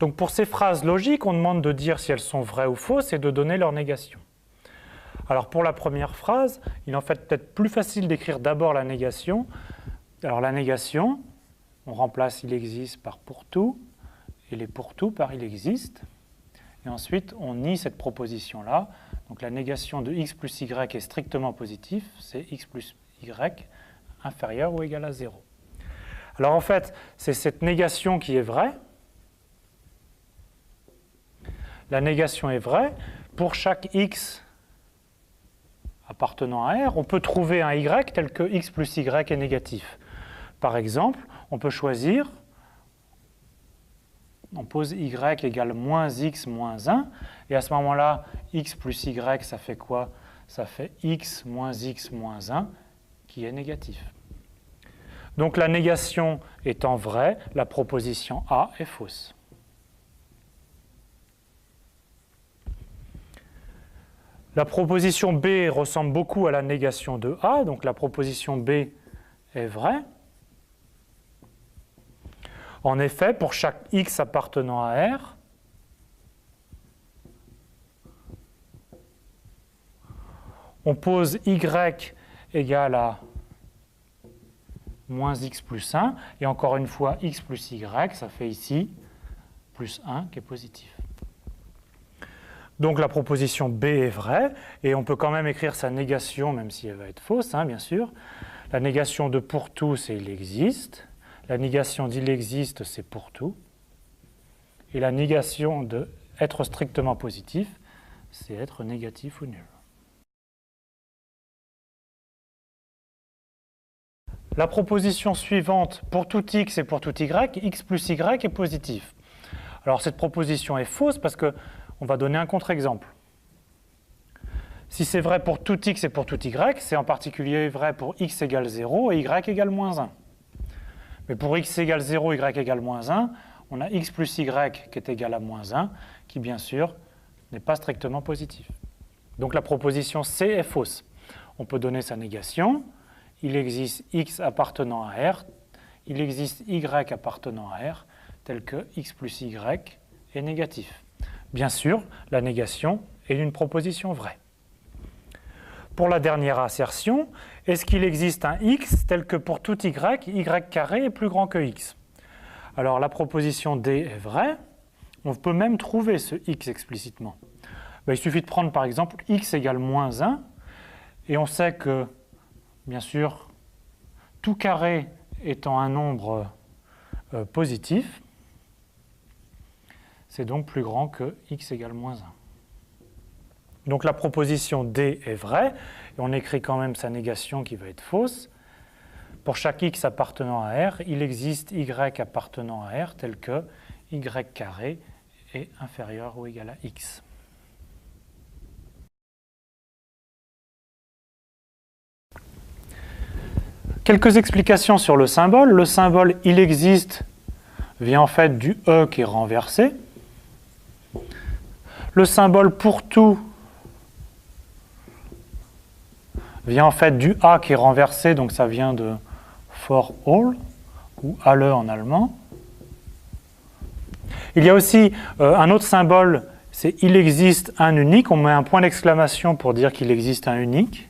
Donc pour ces phrases logiques, on demande de dire si elles sont vraies ou fausses et de donner leur négation. Alors pour la première phrase, il est en fait peut-être plus facile d'écrire d'abord la négation. Alors la négation, on remplace il existe par pour tout, et les pour tout par il existe. Et ensuite, on nie cette proposition-là. Donc la négation de x plus y est strictement positif, c'est x plus y inférieur ou égal à 0. Alors en fait, c'est cette négation qui est vraie. La négation est vraie. Pour chaque x appartenant à R, on peut trouver un y tel que x plus y est négatif. Par exemple, on peut choisir, on pose y égale moins x moins 1, et à ce moment-là, x plus y, ça fait quoi? Ça fait x moins 1, qui est négatif. Donc la négation étant vraie, la proposition A est fausse. La proposition B ressemble beaucoup à la négation de A, donc la proposition B est vraie. En effet, pour chaque x appartenant à R, on pose y égale à moins x plus 1, et encore une fois, x plus y, ça fait ici plus 1 qui est positif. Donc la proposition B est vraie, et on peut quand même écrire sa négation, même si elle va être fausse, bien sûr. La négation de pour tout, c'est il existe. La négation d'il existe, c'est pour tout. Et la négation de être strictement positif, c'est être négatif ou nul. La proposition suivante, pour tout x et pour tout y, x plus y est positif. Alors cette proposition est fausse parce qu'on va donner un contre-exemple. Si c'est vrai pour tout x et pour tout y, c'est en particulier vrai pour x égale 0 et y égale moins 1. Mais pour x égale 0, y égale moins 1, on a x plus y qui est égal à moins 1, qui bien sûr n'est pas strictement positif. Donc la proposition C est fausse. On peut donner sa négation. Il existe x appartenant à R, il existe y appartenant à R, tel que x plus y est négatif. Bien sûr, la négation est une proposition vraie. Pour la dernière assertion, est-ce qu'il existe un x tel que pour tout y carré est plus grand que x? Alors la proposition D est vraie. On peut même trouver ce x explicitement. Il suffit de prendre par exemple x égale moins 1, et on sait que, bien sûr, tout carré étant un nombre positif, c'est donc plus grand que x égale moins 1. Donc la proposition D est vraie, et on écrit quand même sa négation qui va être fausse. Pour chaque x appartenant à R, il existe y appartenant à R tel que y carré est inférieur ou égal à x. Quelques explications sur le symbole. Le symbole « il existe » vient en fait du « e » qui est renversé. Le symbole « pour tout » vient en fait du « a » qui est renversé, donc ça vient de « for all » ou « alle » en allemand. Il y a aussi un autre symbole, c'est « il existe un unique ». On met un point d'exclamation pour dire qu'il existe un unique.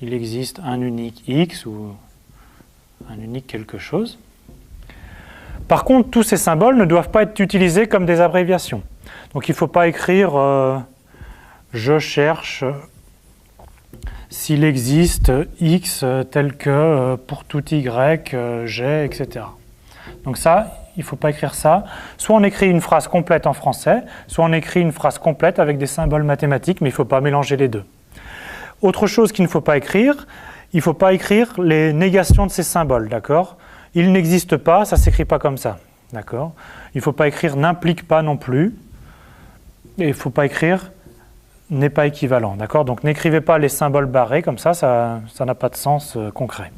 Il existe un unique x ou un unique quelque chose. Par contre, tous ces symboles ne doivent pas être utilisés comme des abréviations. Donc il ne faut pas écrire je cherche s'il existe x tel que pour tout y, j'ai, etc. Donc ça, il ne faut pas écrire ça. Soit on écrit une phrase complète en français, soit on écrit une phrase complète avec des symboles mathématiques, mais il ne faut pas mélanger les deux. Autre chose qu'il ne faut pas écrire, il ne faut pas écrire les négations de ces symboles, d'accord? Il n'existe pas, ça ne s'écrit pas comme ça, d'accord? Il ne faut pas écrire n'implique pas non plus, et il ne faut pas écrire n'est pas équivalent, d'accord? Donc n'écrivez pas les symboles barrés, comme ça n'a pas de sens concret.